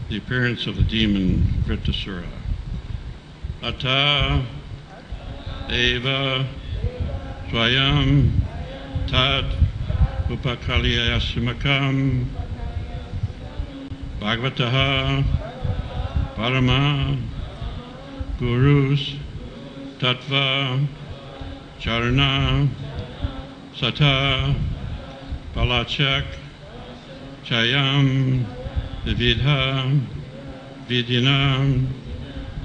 the appearance of the demon Vritasura. Ata eva swayam tad upakalyasimakam bhagavataha parama gurus tattva charana sata palachak chayam vividha vidinam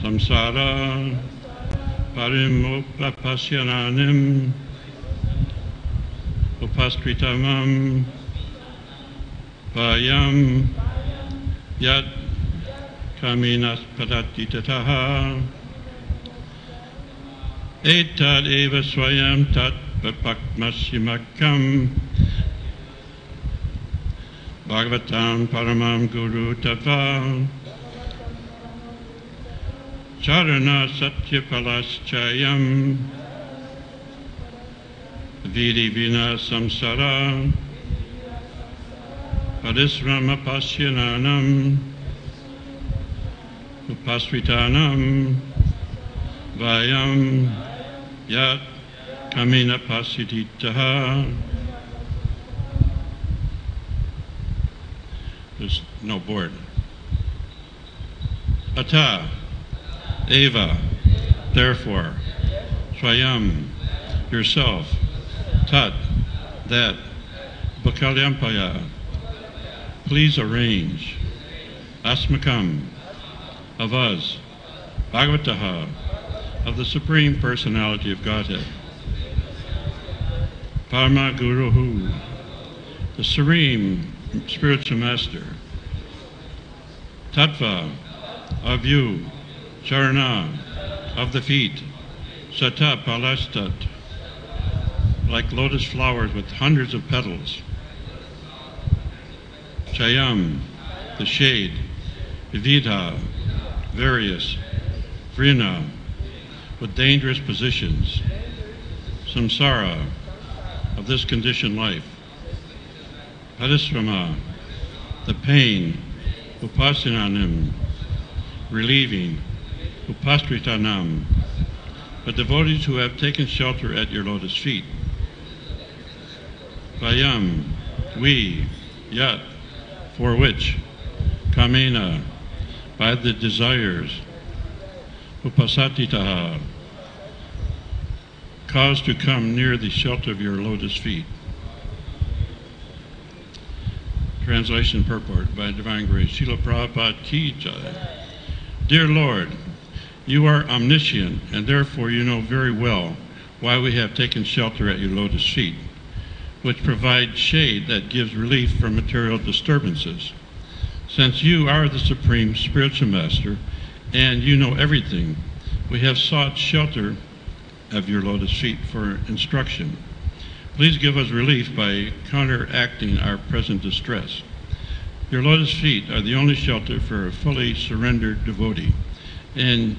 samsara parimopapasyanim upaskritamam vayam yad kaminas padatitataha etad eva swayam tat papakmasimakam Bhagavatam Paramam Guru Tattva Charana Satyapalaszchayam Vidi Vina Samsara Padisrama Pasyananam Upasvitanam Vayam Yat Kamina Pasiditaha. There's no board. Ata, eva, therefore, swayam, yourself, tat, that, bakalyampaya, please arrange, asmakam, of us, bhagavataha, of the Supreme Personality of Godhead, Parama Guruhu, the Serene Spiritual Master, Tattva, of you, Charana, of the feet, Sata Palastat, like lotus flowers with hundreds of petals, Chayam, the shade, Vividha, various, Vrina, with dangerous positions, Samsara, of this conditioned life, Padisrama, the pain, Upasinanim, relieving, Upastritanam, the devotees who have taken shelter at your lotus feet. Vayam, we, Yat, for which, Kamena, by the desires, Upasatitaha, cause to come near the shelter of your lotus feet. Translation purport by Divine Grace, Srila Prabhupada Ki Jai. Dear Lord, you are omniscient, and therefore you know very well why we have taken shelter at your lotus feet, which provide shade that gives relief from material disturbances. Since you are the Supreme Spiritual Master, and you know everything, we have sought shelter of your lotus feet for instruction. Please give us relief by counteracting our present distress. Your lotus feet are the only shelter for a fully surrendered devotee, and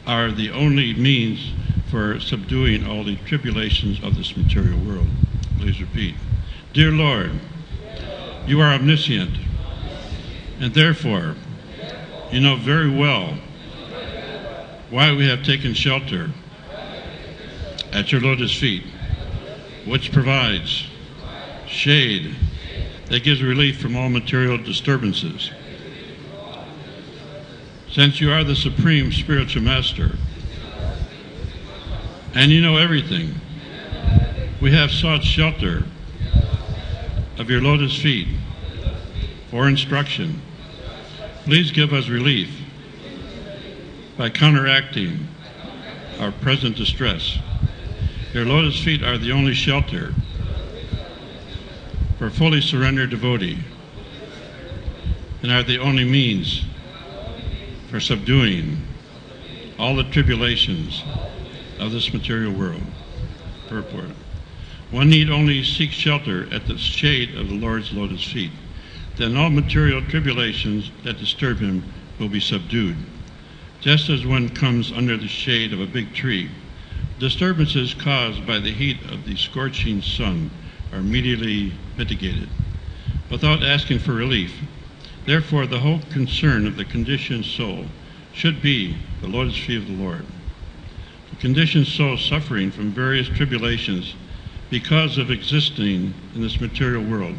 are the only means for subduing all the tribulations of this material world. Please repeat. Dear Lord, you are omniscient, and therefore you know very well why we have taken shelter at your lotus feet, which provides shade that gives relief from all material disturbances. Since you are the Supreme Spiritual Master, and you know everything, we have sought shelter of your lotus feet for instruction. Please give us relief by counteracting our present distress. Your lotus feet are the only shelter for a fully surrendered devotee, and are the only means for subduing all the tribulations of this material world. Purport. One need only seek shelter at the shade of the Lord's lotus feet. Then all material tribulations that disturb him will be subdued. Just as one comes under the shade of a big tree, disturbances caused by the heat of the scorching sun are immediately mitigated. Without asking for relief, Therefore, the whole concern of the conditioned soul should be the lotus feet of the Lord. The conditioned soul suffering from various tribulations because of existing in this material world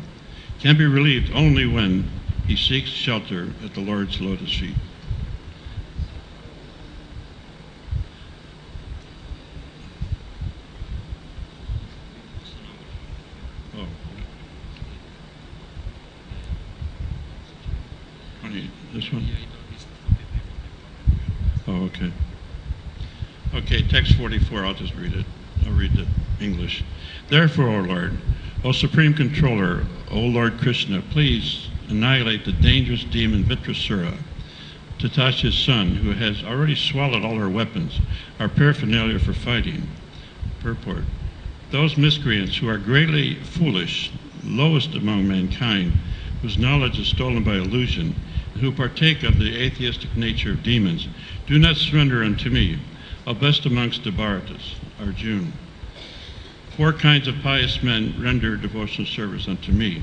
can be relieved only when he seeks shelter at the Lord's lotus feet. Oh. This one? Oh, okay. Okay, text 44, I'll just read it. I'll read the English. Therefore, O Lord, O Supreme Controller, O Lord Krishna, please annihilate the dangerous demon Vitrasura, Tatasha's son, who has already swallowed all our weapons, our paraphernalia for fighting. Purport. Those miscreants who are greatly foolish, lowest among mankind, whose knowledge is stolen by illusion, and who partake of the atheistic nature of demons, do not surrender unto me, O best amongst the Bharatas, Arjuna. 4 kinds of pious men render devotional service unto me: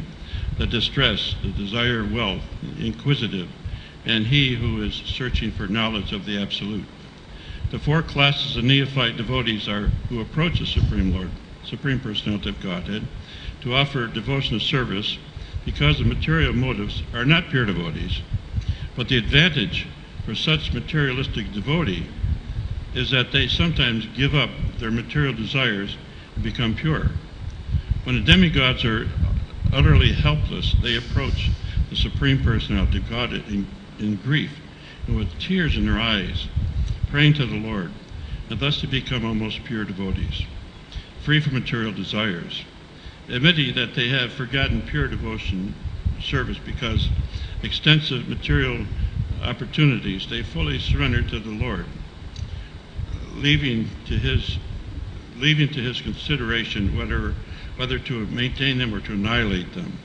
the distressed, the desire of wealth, the inquisitive, and he who is searching for knowledge of the Absolute. The 4 classes of neophyte devotees are who approach the Supreme Lord, Supreme Personality of Godhead, to offer devotional service because the material motives are not pure devotees. But the advantage for such materialistic devotee is that they sometimes give up their material desires and become pure. When the demigods are utterly helpless, they approach the Supreme Personality of Godhead in grief and with tears in their eyes, praying to the Lord, and thus to become almost pure devotees, free from material desires. Admitting that they have forgotten pure devotion service because extensive material opportunities, they fully surrender to the Lord, leaving to his consideration whether to maintain them or to annihilate them.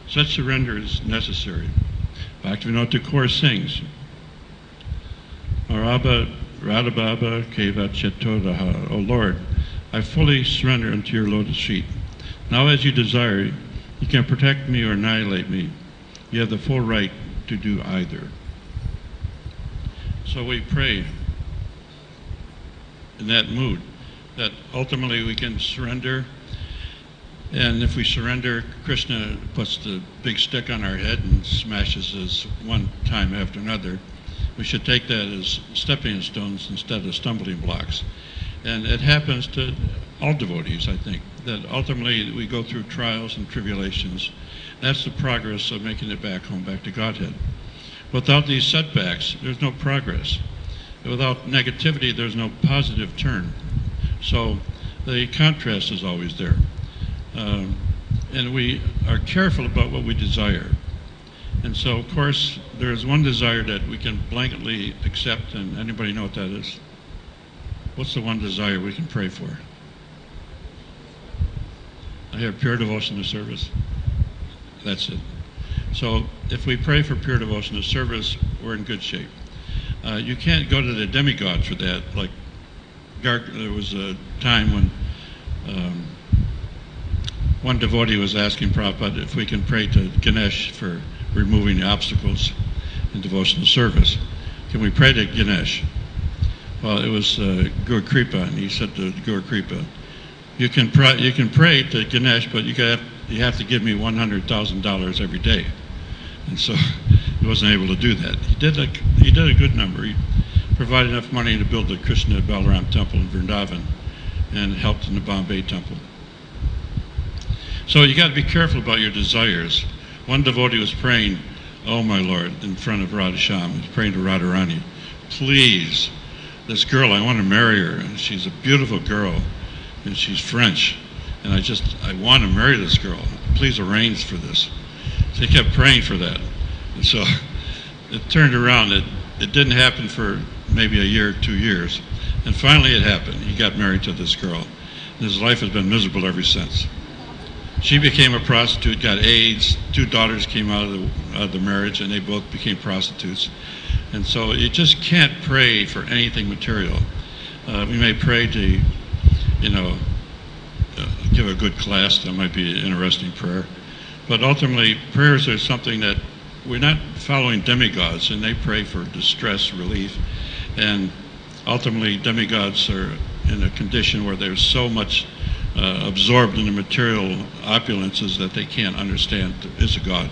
Such surrender is necessary. Bhaktivinoda Thakur sings, Arabha Radhababa Keva Chetodaha. O Lord, I fully surrender unto your lotus feet. Now as you desire, you can protect me or annihilate me. You have the full right to do either. So we pray in that mood that ultimately we can surrender. And if we surrender, Krishna puts the big stick on our head and smashes us one time after another. We should take that as stepping stones instead of stumbling blocks. And it happens to all devotees, I think, that ultimately we go through trials and tribulations. That's the progress of making it back home, back to Godhead. Without these setbacks, there's no progress. Without negativity, there's no positive turn. So the contrast is always there. And we are careful about what we desire. And so, of course, there's one desire that we can blanketly accept, and anybody know what that is? What's the one desire we can pray for? I have pure devotion to service. That's it. So if we pray for pure devotion to service, we're in good shape. You can't go to the demigods for that. Like, there was a time when one devotee was asking Prabhupada if we can pray to Ganesh for removing the obstacles in devotional service. Can we pray to Ganesh? Well, it was Guru Kripa, and he said to Guru Kripa, you can pray to Ganesh, but you have to give me $100,000 every day. And so he wasn't able to do that. He did a good number. He provided enough money to build the Krishna Balaram temple in Vrindavan and helped in the Bombay temple. So you got to be careful about your desires. One devotee was praying, oh my Lord, in front of Radhasham. He was praying to Radharani, please, this girl, I want to marry her. And she's a beautiful girl, and she's French. And I want to marry this girl. Please arrange for this. So he kept praying for that. And so it turned around. It didn't happen for maybe a year, 2 years. And finally it happened. He got married to this girl. And his life has been miserable ever since. She became a prostitute, got AIDS. 2 daughters came out of the marriage, and they both became prostitutes. And so you just can't pray for anything material. We may pray to, give a good class. That might be an interesting prayer. But ultimately, prayers are something that we're not following demigods, and they pray for distress relief, and ultimately demigods are in a condition where they're so much absorbed in the material opulences that they can't understand there is a God.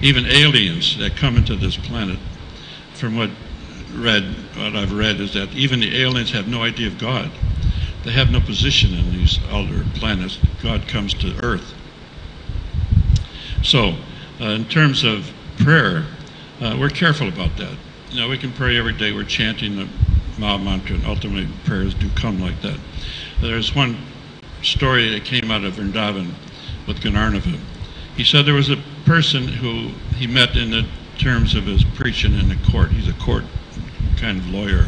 Even aliens that come into this planet, from what I've read, is that even the aliens have no idea of God. They have no position in these other planets. God comes to Earth. So, in terms of prayer, we're careful about that. You know, we can pray every day. We're chanting the Maha Mantra, and ultimately prayers do come like that. There's one story that came out of Vrindavan with Ganarnava. He said there was a person who he met in the terms of his preaching in the court. He's a court kind of lawyer.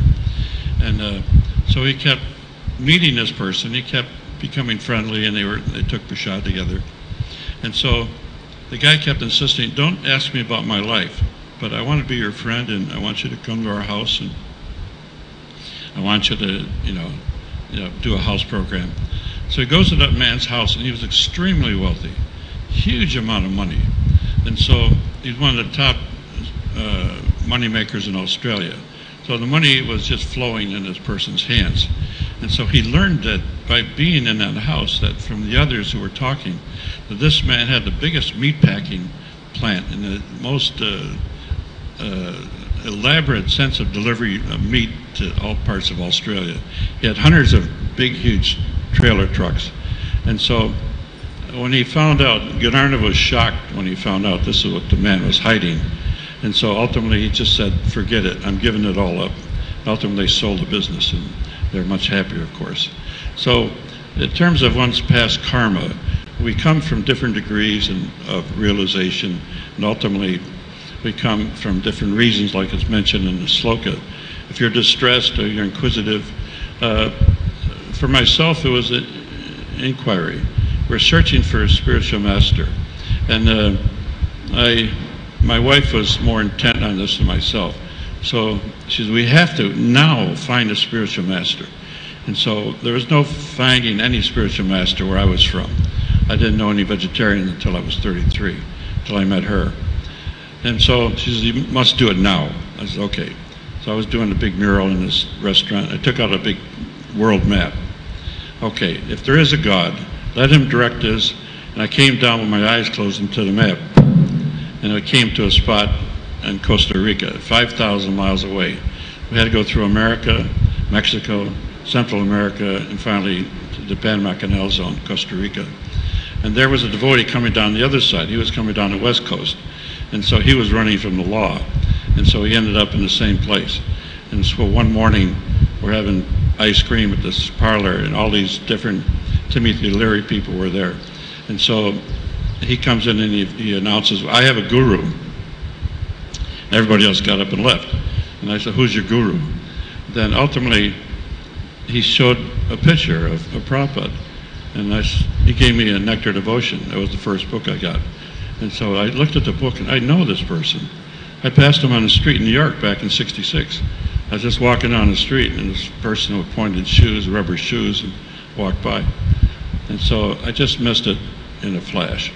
And so he kept meeting this person. He kept becoming friendly, and they took prasad together. And so the guy kept insisting, don't ask me about my life, but I want to be your friend, and I want you to come to our house, and I want you to, do a house program. So he goes to that man's house, and he was extremely wealthy, huge amount of money. And so he's one of the top money makers in Australia. So the money was just flowing in this person's hands. And so he learned that by being in that house, that from the others who were talking, that this man had the biggest meat packing plant and the most elaborate sense of delivery of meat to all parts of Australia. He had hundreds of big, huge trailer trucks. And so when he found out, Ganarnava was shocked when he found out this is what the man was hiding. And so ultimately he just said, forget it, I'm giving it all up. Ultimately they sold the business, and they're much happier, of course. So in terms of one's past karma, we come from different degrees of realization, and ultimately we come from different reasons, like it's mentioned in the sloka. If you're distressed or you're inquisitive, for myself it was an inquiry. We're searching for a spiritual master. And my wife was more intent on this than myself. So she said, we have to now find a spiritual master. And so there was no finding any spiritual master where I was from. I didn't know any vegetarian until I was 33, until I met her. And so she said, you must do it now. I said, okay. So I was doing a big mural in this restaurant. I took out a big world map. Okay, if there is a God, let him direct us. And I came down with my eyes closed into the map. And I came to a spot in Costa Rica, 5,000 miles away. We had to go through America, Mexico, Central America, and finally to the Panama Canal Zone, Costa Rica. And there was a devotee coming down the other side. He was coming down the west coast. And so he was running from the law. And so he ended up in the same place. And so one morning, we're having ice cream at this parlor, and all these different Timothy Leary people were there. And so he comes in and he announces, I have a guru. Everybody else got up and left. And I said, who's your guru? Then ultimately, he showed a picture of Prabhupada. And he gave me a Nectar Devotion. That was the first book I got. And so I looked at the book, and I know this person. I passed him on the street in New York back in '66. I was just walking down the street, and this person with pointed shoes, rubber shoes, and walked by. And so I just missed it in a flash.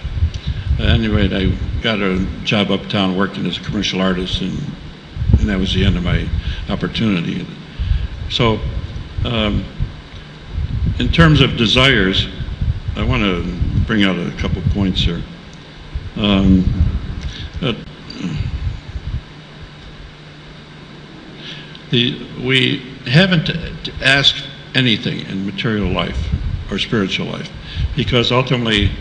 At any rate, I got a job uptown working as a commercial artist, and that was the end of my opportunity. So in terms of desires, I want to bring out a couple points here. We haven't asked anything in material life or spiritual life, because ultimately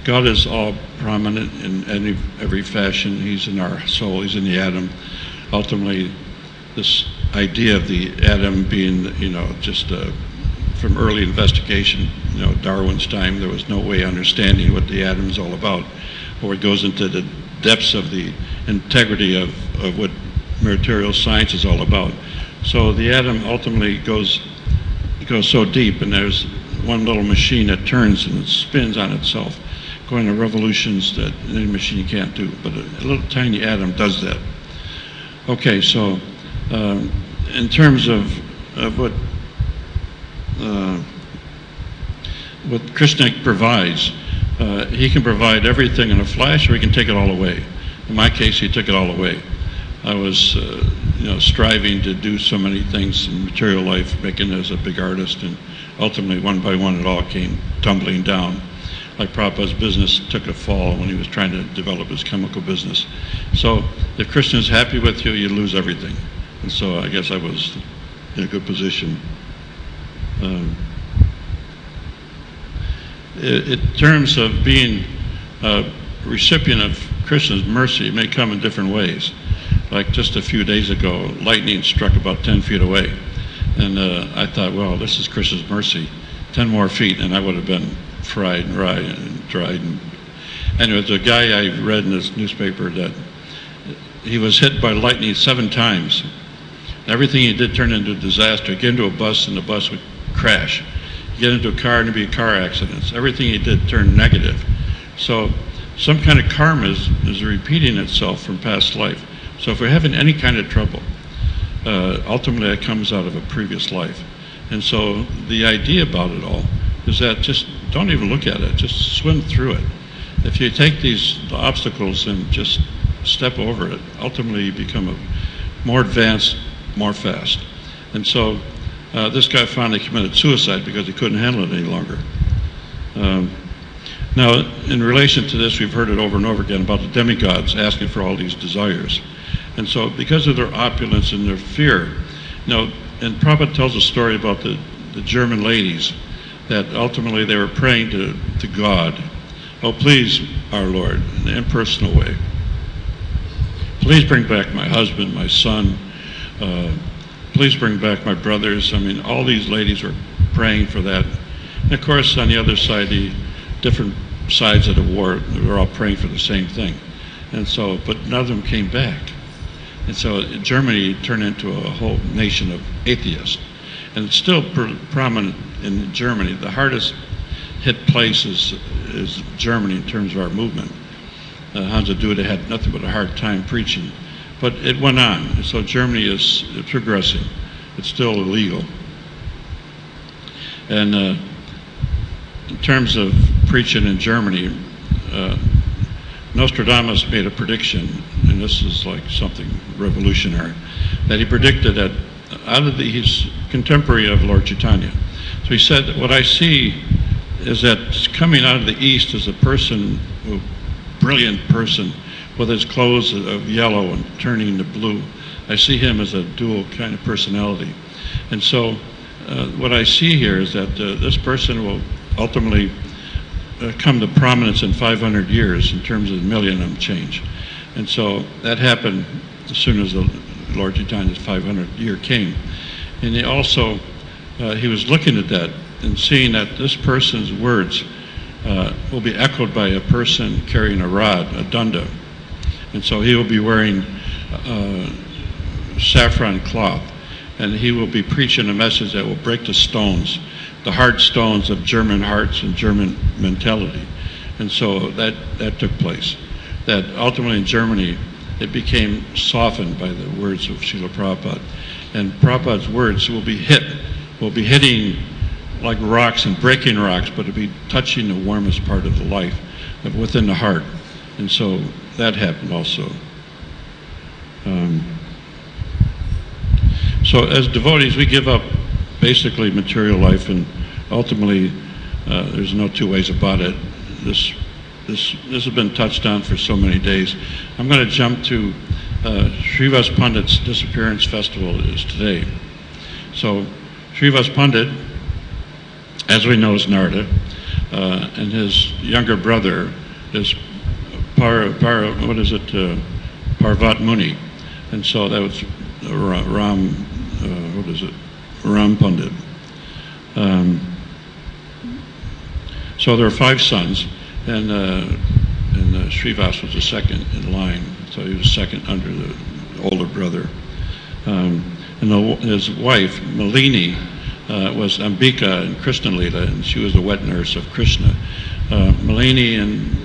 God is all prominent in every fashion. He's in our soul, he's in the atom. Ultimately, this idea of the atom being, just from early investigation, Darwin's time, there was no way of understanding what the atom is all about, or it goes into the depths of the integrity of what material science is all about. So the atom ultimately goes so deep, and there's one little machine that turns and it spins on itself, going to revolutions that any machine can't do, but a little tiny atom does that. Okay, so in terms of what Krishna provides, he can provide everything in a flash, or he can take it all away. In my case, he took it all away. I was, striving to do so many things in material life, making it as a big artist, and ultimately, one by one, it all came tumbling down. Like Prabhupada's business took a fall when he was trying to develop his chemical business. So if Krishna is happy with you, you lose everything. And so I guess I was in a good position. In terms of being a recipient of Krishna's mercy, it may come in different ways. Like just a few days ago, lightning struck about 10 feet away. And I thought, well, this is Krishna's mercy. 10 more feet and I would have been fried and dried. Anyway, there's a guy I read in this newspaper that he was hit by lightning 7 times. Everything he did turned into a disaster. He'd get into a bus and the bus would crash. He'd get into a car and there'd be car accidents. Everything he did turned negative. So some kind of karma is repeating itself from past life. So if we're having any kind of trouble, ultimately it comes out of a previous life. And so the idea about it all is that just don't even look at it, just swim through it. If you take these obstacles and just step over it, ultimately you become more advanced, more fast. And so this guy finally committed suicide because he couldn't handle it any longer. Now, in relation to this, we've heard it over and over again about the demigods asking for all these desires. And so because of their opulence and their fear, and Prabhupada tells a story about the German ladies, that ultimately they were praying to God, oh please, our Lord, in an impersonal way, please bring back my husband, my son, please bring back my brothers. I mean, all these ladies were praying for that. And of course, on the other side, the different sides of the war, they were all praying for the same thing. And so, but none of them came back. And so Germany turned into a whole nation of atheists. And it's still prominent in Germany. The hardest hit place is Germany in terms of our movement. Hans Duda had nothing but a hard time preaching. But it went on. And so Germany is progressing. It's still illegal. And in terms of preaching in Germany, Nostradamus made a prediction, and this is like something revolutionary, that he predicted that he's contemporary of Lord Chaitanya. So he said that what I see is that coming out of the east is a person, a brilliant person, with his clothes of yellow and turning to blue. I see him as a dual kind of personality. And so what I see here is that this person will ultimately come to prominence in 500 years in terms of the millennium change. And so that happened as soon as the Lord Chaitanya's 500 year came. And he also, he was looking at that and seeing that this person's words will be echoed by a person carrying a rod, a danda. And so he will be wearing saffron cloth, and he will be preaching a message that will break the stones, the hard stones of German hearts and German mentality. And so that took place. That ultimately in Germany, it became softened by the words of Srila Prabhupada. And Prabhupada's words will be hitting like rocks and breaking rocks, but it'll be touching the warmest part of the life, within the heart. And so that happened also. So as devotees, we give up basically material life, and ultimately there's no two ways about it. This has been touched on for so many days. I'm going to jump to Srivas Pandit's disappearance festival is today. So Srivas Pandit, as we know, is Narada, and his younger brother is Parvat Muni, and so that was Ram Pandit. So there are 5 sons, and Srivas was the second in line, so he was second under the older brother. And his wife, Malini, was Ambika in Krishna Lila, and she was the wet nurse of Krishna. Malini and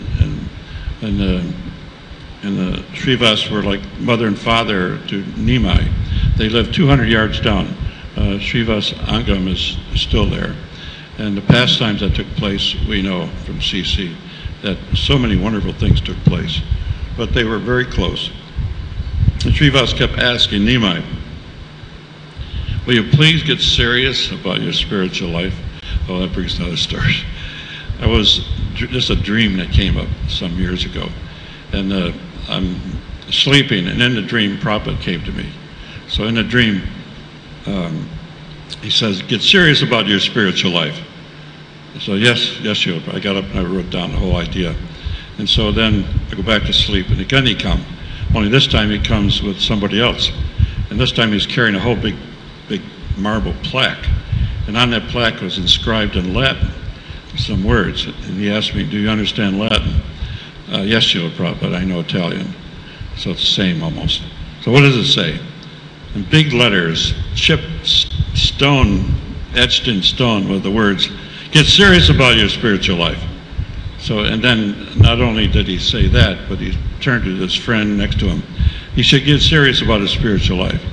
Srivas were like mother and father to Nimai. They lived 200 yards down. Srivas Angam is still there. And the pastimes that took place, we know from CC, that so many wonderful things took place. but they were very close. And Srivas kept asking Nimai, will you please get serious about your spiritual life? Oh, that brings another story. It was just a dream that came up some years ago. And I'm sleeping, and in the dream, Prabhupada came to me. So in the dream, he says, get serious about your spiritual life. So yes, Yoga. I got up and I wrote down the whole idea. And so then I go back to sleep, and again he comes. Only this time he comes with somebody else. And this time he's carrying a whole big marble plaque. And on that plaque was inscribed in Latin some words. And he asked me, do you understand Latin? Yes, Yoga Prabhupada, I know Italian. So it's the same almost. So what does it say? In big letters, chipped stone, etched in stone with the words, get serious about your spiritual life. So, and then not only did he say that, but he turned to his friend next to him. He should get serious about his spiritual life.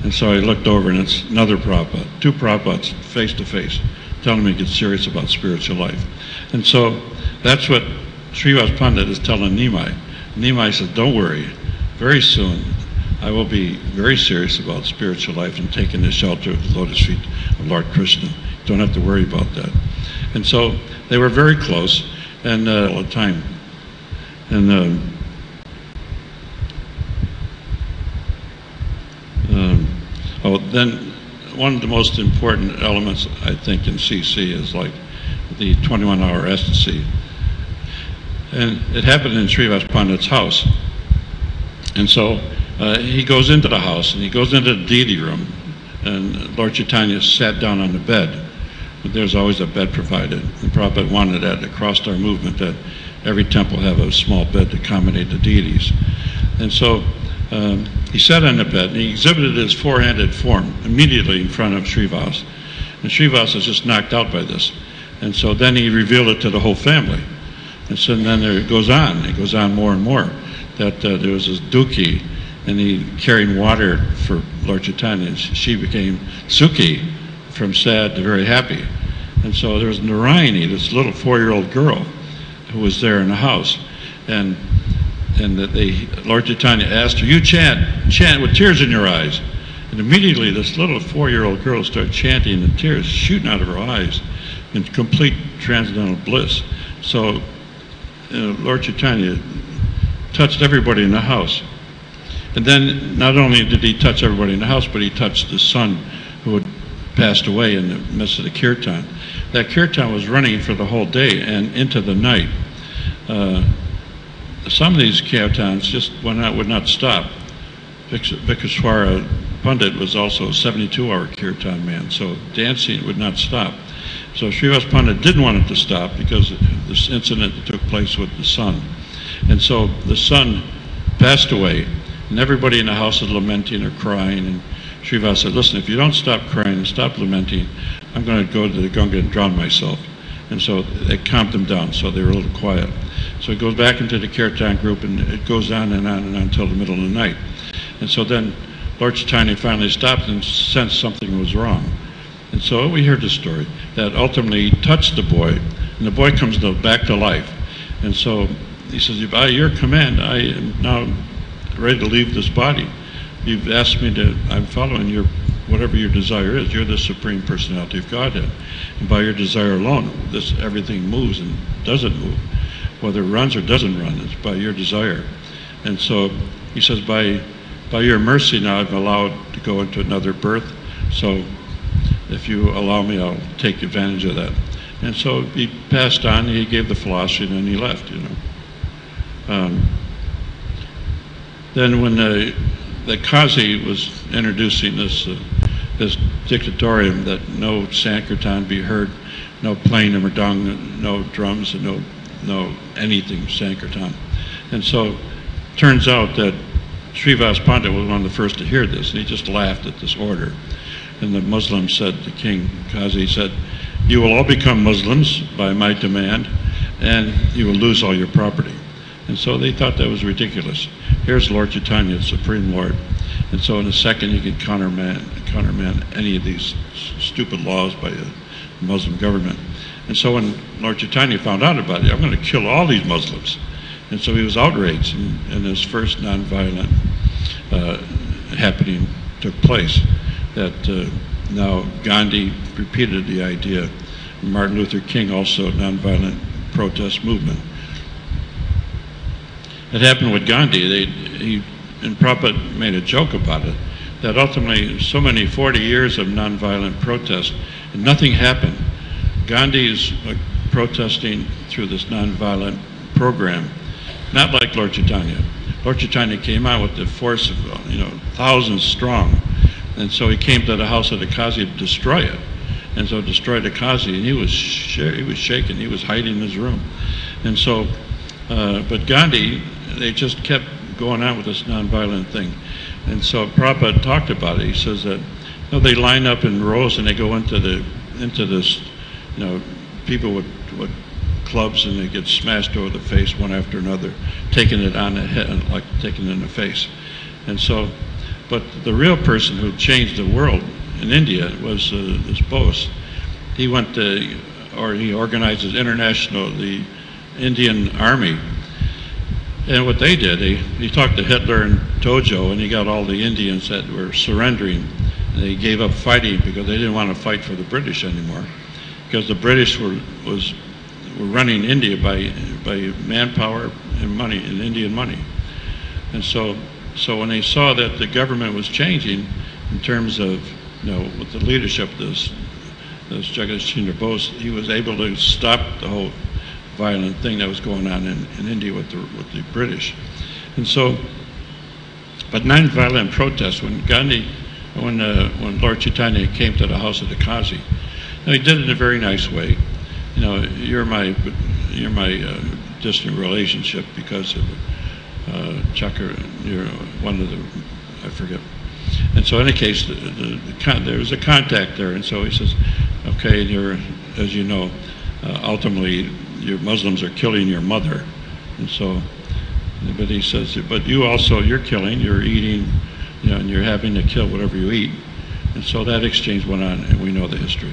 And so I looked over, and it's another Prabhupada, two Prabhupads face to face, telling me to get serious about spiritual life. And so that's what Srivas Pandit is telling Nimai. Nimai says, don't worry, very soon I will be very serious about spiritual life and taking the shelter of the lotus feet of Lord Krishna. You don't have to worry about that. And so they were very close, and all the time. And then one of the most important elements, I think, in CC is like the 21-hour ecstasy. And it happened in Srivas Pandit's house. And so he goes into the house, and he goes into the deity room, and Lord Chaitanya sat down on the bed. But there's always a bed provided. And Prabhupada wanted that across our movement, that every temple have a small bed to accommodate the deities. And so he sat on the bed, and he exhibited his four-handed form immediately in front of Srivas. And Srivas was just knocked out by this. And so then he revealed it to the whole family. And so then it goes on more and more, that there was this Dukhi, and he carried water for Lord Chaitanya, and she became Sukhi, from sad to very happy. And so there was Narayani, this little 4-year-old girl, who was there in the house. And Lord Chaitanya asked her, you chant with tears in your eyes. And immediately this little 4-year-old girl started chanting, and tears shooting out of her eyes in complete transcendental bliss. So Lord Chaitanya touched everybody in the house. And then not only did he touch everybody in the house, but he touched the son who had passed away in the midst of the kirtan. That kirtan was running for the whole day and into the night. Some of these kirtans just would not stop. Vikaswara Pandit was also a 72-hour kirtan man, so dancing would not stop. So Srivas Pandit didn't want it to stop because of this incident that took place with the son. And so the son passed away, and everybody in the house was lamenting or crying. And Srivas said, listen, if you don't stop crying and stop lamenting, I'm going to go to the Ganga and drown myself. And so it calmed them down, so they were a little quiet. So he goes back into the kirtan group, and it goes on and on and on until the middle of the night. And so then Lord Chaitanya finally stopped and sensed something was wrong. And so we heard the story, that ultimately he touched the boy, and the boy comes back to life. And so he says, by your command, I am now ready to leave this body. You've asked me to, I'm following your, whatever your desire is. You're the Supreme Personality of Godhead. And by your desire alone, everything moves and doesn't move. Whether it runs or doesn't run, it's by your desire. And so he says, by your mercy now, I'm allowed to go into another birth. So if you allow me, I'll take advantage of that. And so he passed on, he gave the philosophy, and then he left, you know. Then when the Qazi was introducing this dictatorium that no Sankirtan be heard, no playing of mridang, no drums, and no anything Sankirtan. And so turns out that Srivas Pandit was one of the first to hear this, and he just laughed at this order. And the Muslim said, the king, Qazi said, you will all become Muslims by my demand, and you will lose all your property. And so they thought that was ridiculous. Here's Lord Chaitanya, the Supreme Lord. And so in a second he could countermand any of these stupid laws by the Muslim government. And so when Lord Chaitanya found out about it, I'm going to kill all these Muslims. And so he was outraged, and his first nonviolent happening took place. That now Gandhi repeated the idea. Martin Luther King also, nonviolent protest movement. It happened with Gandhi. And Prabhupada made a joke about it, that ultimately so many 40 years of nonviolent protest and nothing happened. Gandhi is protesting through this nonviolent program, not like Lord Chaitanya. Lord Chaitanya came out with the force of thousands strong, and so he came to the house of the Kazi to destroy it, and so destroyed the Kazi, and he was shaken. He was hiding in his room, and so but Gandhi, they just kept going on with this nonviolent thing. And so Prabhupada talked about it. He says that they line up in rows and they go into this, people with clubs, and they get smashed over the face one after another, taking it on the head, like taking it in the face. And so, but the real person who changed the world in India was this Bose. He went to, he organized the Indian Army. And what they did, he talked to Hitler and Tojo, and he got all the Indians that were surrendering. And they gave up fighting because they didn't want to fight for the British anymore, because the British were running India by manpower and money, and Indian money. And so when they saw that the government was changing in terms of with the leadership of this Jagat Chandra Bose, he was able to stop the whole violent thing that was going on in India with the British. And so, but nonviolent protest, when Lord Chaitanya came to the house of the Kazi, he did it in a very nice way. You're my distant relationship because of Chakra, you're one of the, I forget. And so in any case, there was a contact there, and so he says, okay, you're, as you know, ultimately, your Muslims are killing your mother. And so, but he says, but you also, you're killing, you're eating, and you're having to kill whatever you eat. And so that exchange went on, and we know the history.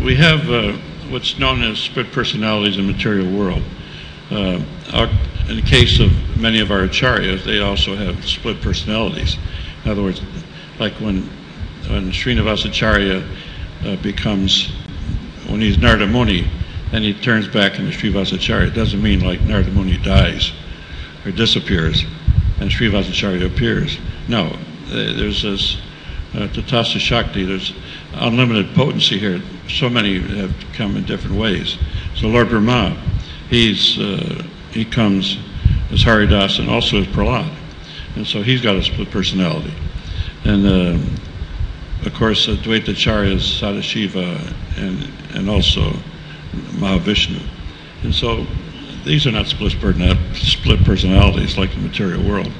We have what's known as split personalities in the material world. In the case of many of our acharyas, they also have split personalities. In other words, like when Srinivasa Acharya becomes, when he's Narada Muni, then he turns back into Srinivasa Acharya. It doesn't mean like Narada Muni dies or disappears and Srinivasa Acharya appears. No, there's this Tatasta Shakti, there's unlimited potency here. So many have come in different ways. So Lord Brahma, he comes as Haridas and also as Prahlad. And so he's got a split personality. And of course, Dvaita Acharya is Sadashiva and also Mahavishnu. And so these are not split personalities like the material world.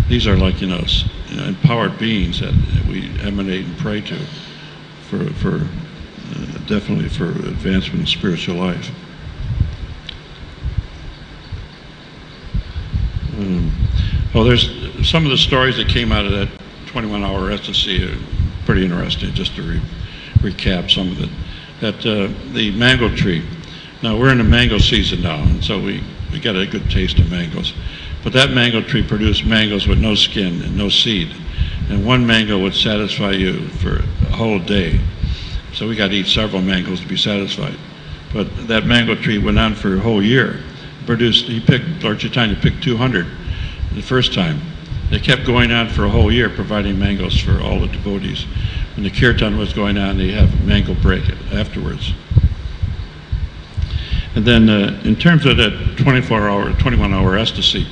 These are like, empowered beings that we emanate and pray to for definitely for advancement in spiritual life. There's some of the stories that came out of that 21-hour ecstasy are pretty interesting, just to recap some of it. That the mango tree, now we're in the mango season now, and so we got a good taste of mangoes. But that mango tree produced mangoes with no skin and no seed. And one mango would satisfy you for a whole day. So we got to eat several mangoes to be satisfied. But that mango tree went on for a whole year. Lord Chaitanya picked 200 the first time. They kept going on for a whole year, providing mangoes for all the devotees. When the kirtan was going on, they have a mango break afterwards. And then in terms of that 21-hour ecstasy,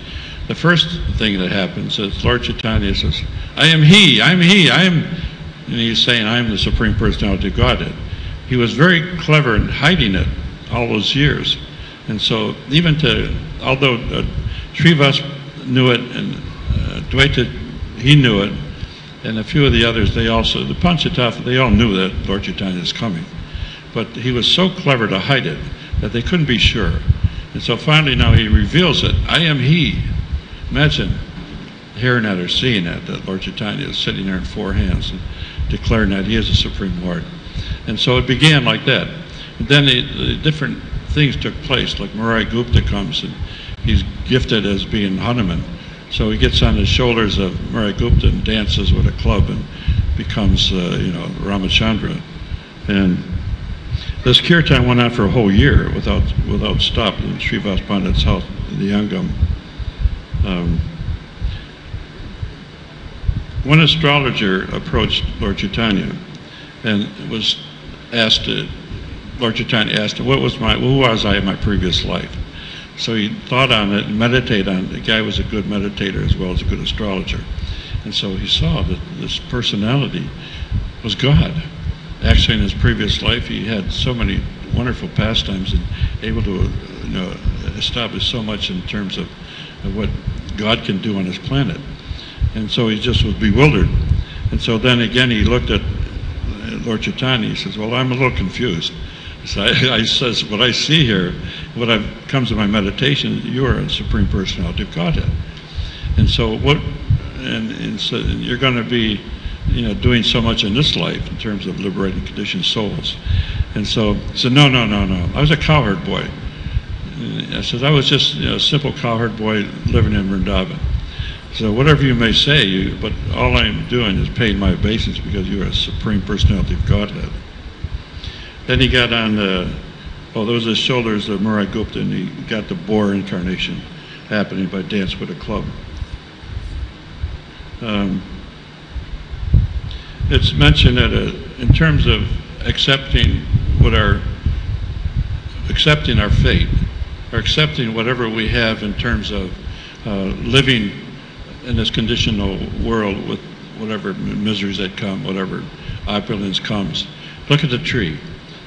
the first thing that happens is Lord Chaitanya says, I am He, I am He, I am, and he's saying, I am the Supreme Personality of Godhead. He was very clever in hiding it all those years. And so although Srivas knew it, and Dvaita, he knew it, and a few of the others, the Panchatattva, they all knew that Lord Chaitanya is coming. But he was so clever to hide it that they couldn't be sure. And so finally now he reveals it, I am He. Imagine hearing that or seeing that Lord Chaitanya is sitting there in four hands and declaring that He is the Supreme Lord. And so it began like that. And then the different things took place, like Murari Gupta comes, and he's gifted as being Hanuman. So he gets on the shoulders of Murari Gupta and dances with a club and becomes, Ramachandra. And this kirtan went on for a whole year without stop in Srivas Pandit's house in the Yangam. One astrologer approached Lord Chaitanya and was asked, Lord Chaitanya asked him, who was I in my previous life? So he thought on it and meditated on it. The guy was a good meditator as well as a good astrologer. And so he saw that this personality was God. Actually, in his previous life, he had so many wonderful pastimes and able to establish so much in terms of what God can do on his planet. And so he just was bewildered. And so then again, he looked at Lord Chaitanya. He says, well, I'm a little confused. So I says, what I see here, comes to my meditation, you are a Supreme Personality of Godhead. And so so you're going to be, doing so much in this life in terms of liberating conditioned souls. And so he said, no. I was a cowherd boy. And I said, I was just a simple cowherd boy living in Vrindavan. So whatever you may say, but all I'm doing is paying my obeisance because you are a Supreme Personality of Godhead. Then he got on those are the shoulders of Murari Gupta, and he got the boar incarnation happening by Dance with a Club. It's mentioned that in terms of accepting our fate, or accepting whatever we have in terms of living in this conditional world with whatever miseries that come, whatever opulence comes. Look at the tree.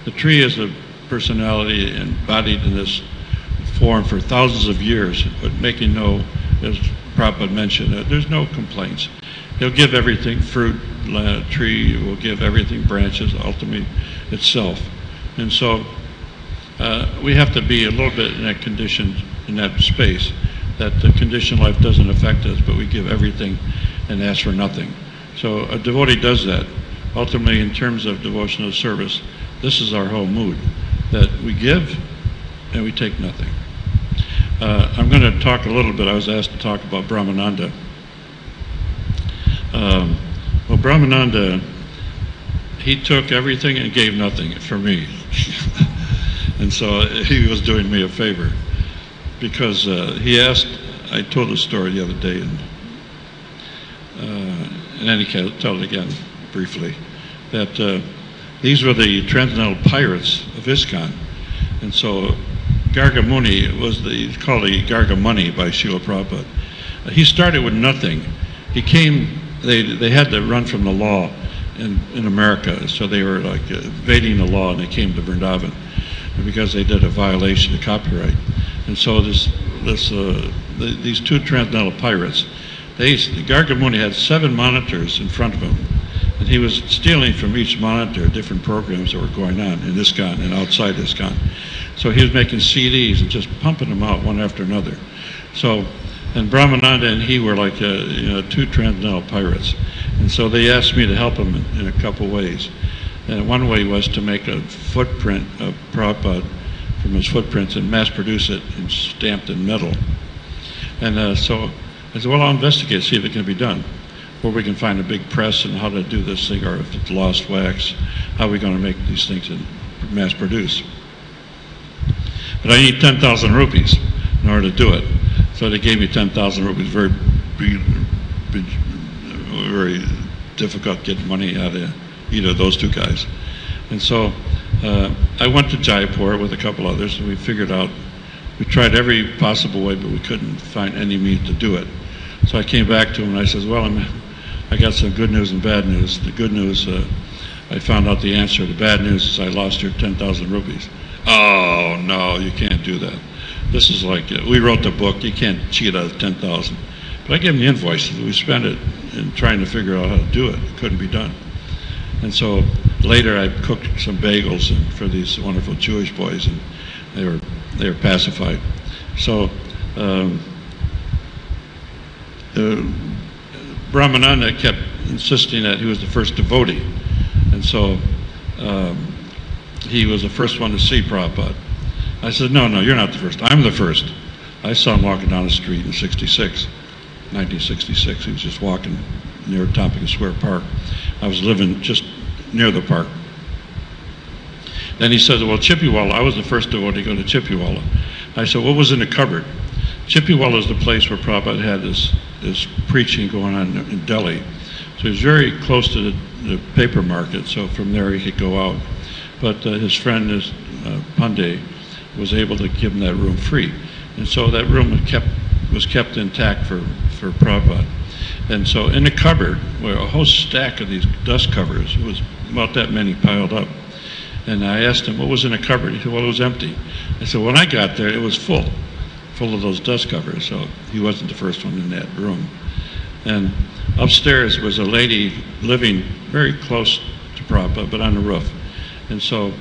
The tree is a personality embodied in this form for thousands of years, but making no, as Prabhupada mentioned, there's no complaints. He'll give everything, fruit, tree will give everything, branches, ultimately itself. And so we have to be a little bit in that condition, in that space, that the conditioned life doesn't affect us, but we give everything and ask for nothing. So a devotee does that. Ultimately, in terms of devotional service, this is our whole mood, that we give and we take nothing. I'm going to talk a little bit. I was asked to talk about Brahmananda. Well, Brahmananda, he took everything and gave nothing for me. And so he was doing me a favor, because he asked, I told the story the other day, and in any case, I'll tell it again briefly, that these were the transcendental pirates of ISKCON. And so Garga Muni he's called the Garga Muni by Srila Prabhupada. He started with nothing. He came, they had to run from the law in America, so they were like evading the law, and they came to Vrindavan because they did a violation of copyright. And so these two transcendental pirates, Garga Muni had 7 monitors in front of him, and he was stealing from each monitor different programs that were going on in ISKCON and outside ISKCON. So he was making CDs and just pumping them out one after another. So, and Brahmananda and he were like 2 transcendental pirates. And so they asked me to help them in a couple ways. And one way was to make a footprint of Prabhupada from his footprints and mass produce it and stamped in metal. And so I said, well, I'll investigate, see if it can be done. Where we can find a big press and how to do this thing, or if it's lost wax, how are we going to make these things and mass produce. But I need 10,000 rupees in order to do it. So they gave me 10,000 rupees, very difficult getting money out of either of those two guys. And so I went to Jaipur with a couple others, and we figured out, we tried every possible way, but we couldn't find any means to do it. So I came back to him and I said, well, I got some good news and bad news. The good news, I found out the answer. The bad news is I lost your 10,000 rupees. Oh, no, you can't do that. This is like, we wrote the book, you can't cheat out of 10,000. But I gave him the invoices. We spent it in trying to figure out how to do it. It couldn't be done. And so later I cooked some bagels for these wonderful Jewish boys, and they were pacified. So Brahmananda kept insisting that he was the first devotee. And so he was the first one to see Prabhupada. I said, no, you're not the first. I'm the first. I saw him walking down the street in 1966. He was just walking near Tompkins Square Park. I was living just near the park. Then he said, well, Chippiwala, I was the first devotee to go to Chippiwala. I said, what was in the cupboard? Chippiwala is the place where Prabhupada had his preaching going on in Delhi. So he was very close to the paper market, so from there he could go out. But his friend, Pandey, was able to give him that room free. And so that room was kept intact for Prabhupada. And so in the cupboard were a whole stack of these dust covers. It was about that many piled up. And I asked him, what was in the cupboard? He said, well, it was empty. I said, when I got there, it was full of those dust covers. So he wasn't the first one in that room. And upstairs was a lady living very close to Prabhupada, but on the roof. And so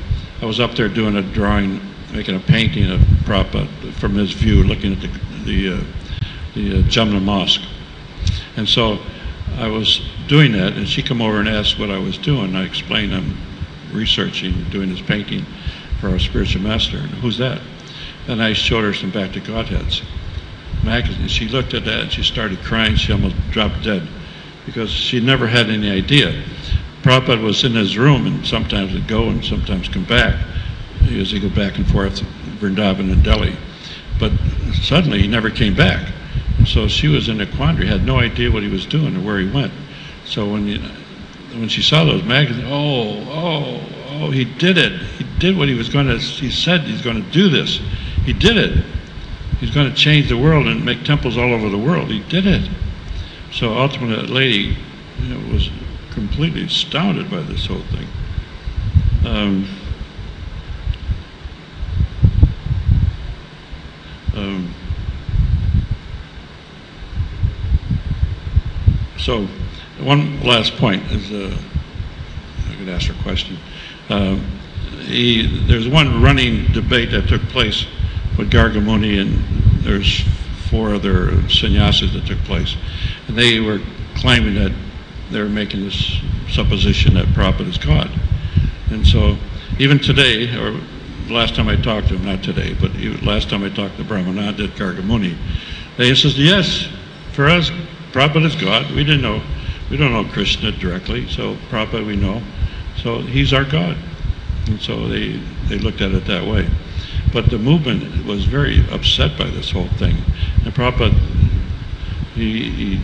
I was up there doing a drawing, making a painting of Prabhupada from his view, looking at the Jamna Mosque. And so I was doing that, and she came over and asked what I was doing. I explained I'm researching, doing this painting for our spiritual master. And who's that? And I showed her some Back to Godheads magazine. She looked at that and she started crying. She almost dropped dead because she never had any idea. Prabhupada was in his room and sometimes would go and sometimes come back. He would go back and forth, Vrindavan and Delhi. But suddenly he never came back. And so she was in a quandary, had no idea what he was doing or where he went. So when she saw those magazines, he did it. He did what he said he's going to do this. He did it. He's going to change the world and make temples all over the world. He did it. So ultimately that lady was completely astounded by this whole thing. So one last point is, I could ask her a question. There's one running debate that took place with Gargamuni, and there's 4 other sannyasis that took place. And they were claiming that they were making this supposition that Prabhupada is God. And so even today, or last time I talked to him, not today, but last time I talked to Brahmananda at Gargamuni, they said, yes, for us, Prabhupada is God. We don't know Krishna directly, so Prabhupada we know. So he's our God. And so they looked at it that way. But the movement was very upset by this whole thing. And Prabhupada, he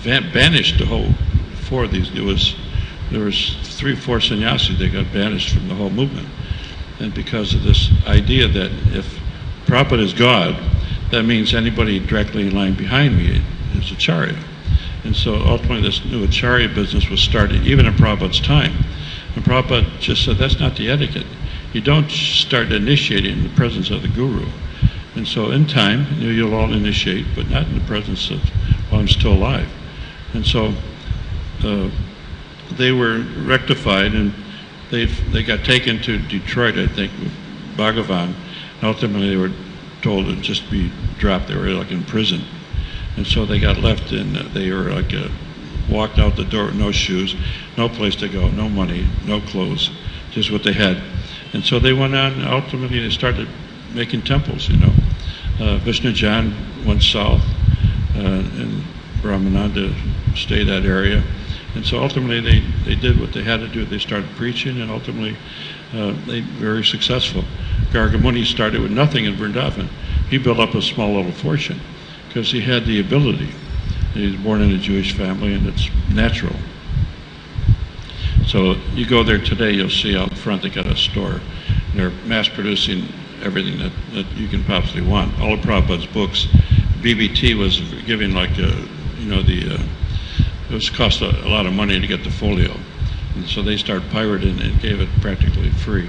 banished the whole 4 of these. There was 3 or 4 sannyasis that got banished from the whole movement. And because of this idea that if Prabhupada is God, that means anybody directly in line behind me is Acharya. And so ultimately this new Acharya business was started even in Prabhupada's time. And Prabhupada just said, that's not the etiquette. You don't start initiating in the presence of the Guru. And so in time, you'll all initiate, but not in the presence of, while I'm still alive. And so they were rectified, and they got taken to Detroit, I think, with Bhagavan. And ultimately they were told to just be dropped. They were like in prison. And so they got left in, they were like walked out the door with no shoes, no place to go, no money, no clothes, just what they had. And so they went on, ultimately they started making temples, Vishnu Jan went south, and Brahmananda stayed that area. And so ultimately they did what they had to do. They started preaching, and ultimately they were very successful. Gargamuni started with nothing in Vrindavan. He built up a small little fortune because he had the ability. He was born in a Jewish family, and it's natural. So you go there today, you'll see out front they got a store. And they're mass producing everything that you can possibly want. All of Prabhupada's books. BBT was giving it was cost a lot of money to get the folio. And so they started pirating and gave it practically free.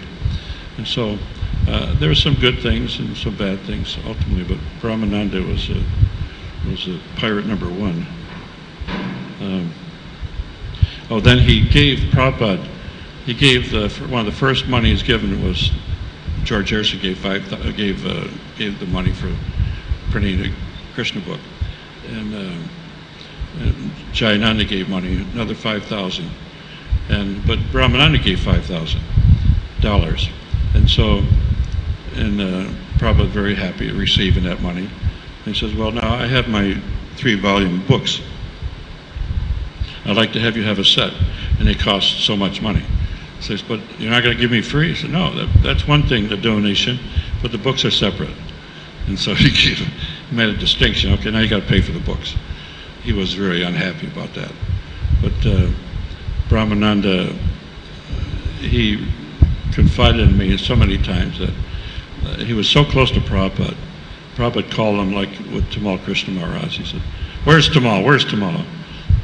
And so there were some good things and some bad things ultimately, but Brahmananda was a pirate number 1. Then he gave Prabhupada, one of the first money he's given was, George Harrison gave the money for printing a Krishna book. And Jayananda gave money, another 5,000. but Brahmananda gave $5,000. And so, Prabhupada was very happy receiving that money. And he says, well, now I have my 3-volume books. I'd like to have you have a set, and they cost so much money. He says, but you're not going to give me free? He said, no, that's one thing, the donation, but the books are separate. And so he made a distinction. Okay, now you got to pay for the books. He was very unhappy about that. But Brahmananda, he confided in me so many times that he was so close to Prabhupada. Prabhupada called him like with Tamal Krishna Maharaj. He said, where's Tamal? Where's Tamal?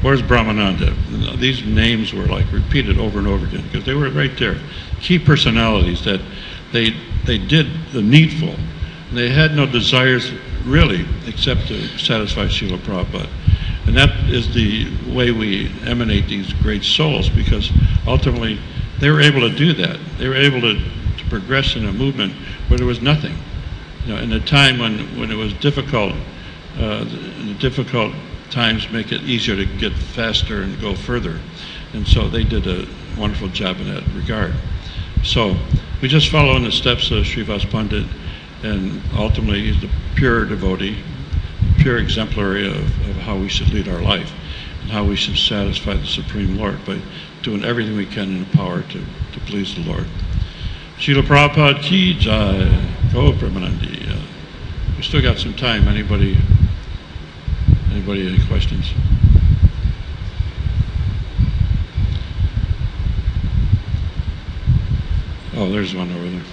Where's Brahmananda? And these names were like repeated over and over again because they were right there. Key personalities that they did the needful. They had no desires really except to satisfy Srila Prabhupada. And that is the way we emanate these great souls, because ultimately they were able to do that. They were able to progress in a movement where there was nothing. You know, in a time when it was difficult, the difficult times make it easier to get faster and go further. And so they did a wonderful job in that regard. So we just follow in the steps of Srivas Pandit, and ultimately he's the pure devotee, pure exemplary of how we should lead our life and how we should satisfy the Supreme Lord by doing everything we can in the power to please the Lord. Srila Prabhupada ki jai. Go Brahmanandi. We still got some time. Anybody any questions? Oh, there's one over there.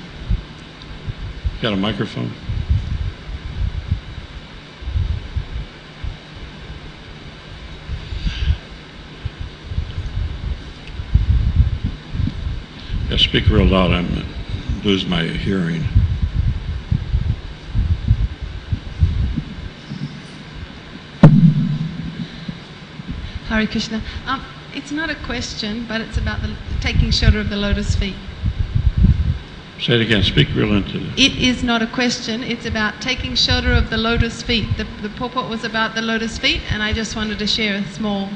Got a microphone? Yeah, speak real loud. I'm lose my hearing. Hare Krishna. It's not a question, but it's about the taking shelter of the lotus feet. Say it again. Speak real into it. It is not a question. It's about taking shelter of the lotus feet. The purport was about the lotus feet, and I just wanted to share a small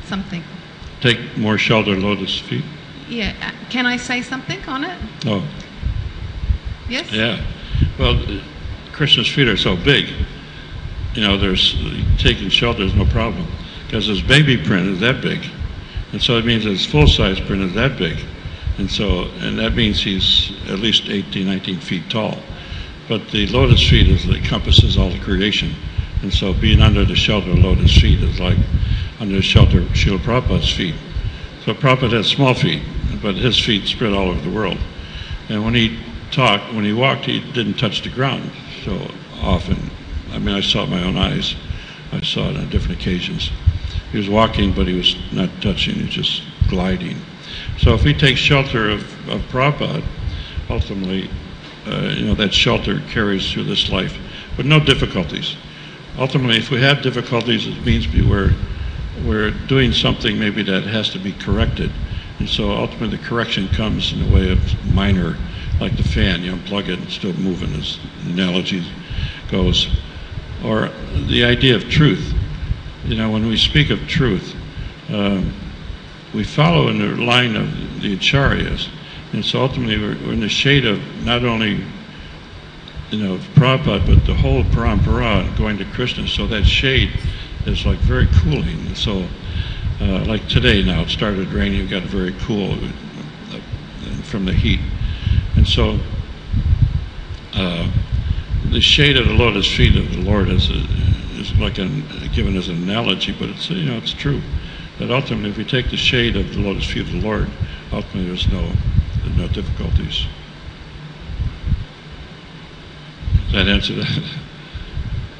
something. Take more shelter, lotus feet? Yeah. Can I say something on it? Oh. Yes? Yeah. Well, Krishna's feet are so big. You know, there's taking shelter is no problem, because his baby print is that big. And so it means his full-size print is that big. And that means he's at least 18, 19 feet tall. But the lotus feet encompasses all the creation. And so being under the shelter of lotus feet is like under the shelter of Srila Prabhupada's feet. So Prabhupada has small feet, but his feet spread all over the world. And when he walked, he didn't touch the ground so often. I mean, I saw it with my own eyes. I saw it on different occasions. He was walking, but he was not touching, he was just gliding. So if we take shelter of Prabhupada, ultimately, that shelter carries through this life with no difficulties. Ultimately, if we have difficulties, it means we're doing something maybe that has to be corrected. And so ultimately the correction comes in the way of minor, like the fan, you unplug it and still moving, as the analogy goes. Or the idea of truth. You know, when we speak of truth, we follow in the line of the acharyas. And so ultimately we're in the shade of not only, Prabhupada, but the whole parampara going to Krishna. So that shade is like very cooling. And so like today now, it started raining, it got very cool from the heat. And so the shade of the lotus feet of the Lord is like given as an analogy, but it's it's true. That ultimately, if we take the shade of the lotus feet of the Lord, ultimately there's no difficulties. Does that answer that?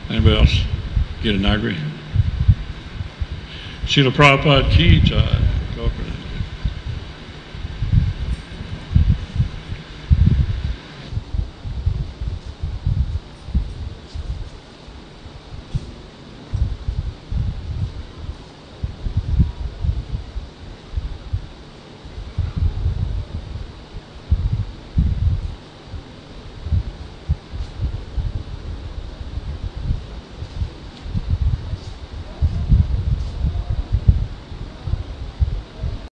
Anybody else? Get an agree? Srila Prabhupada ki jai.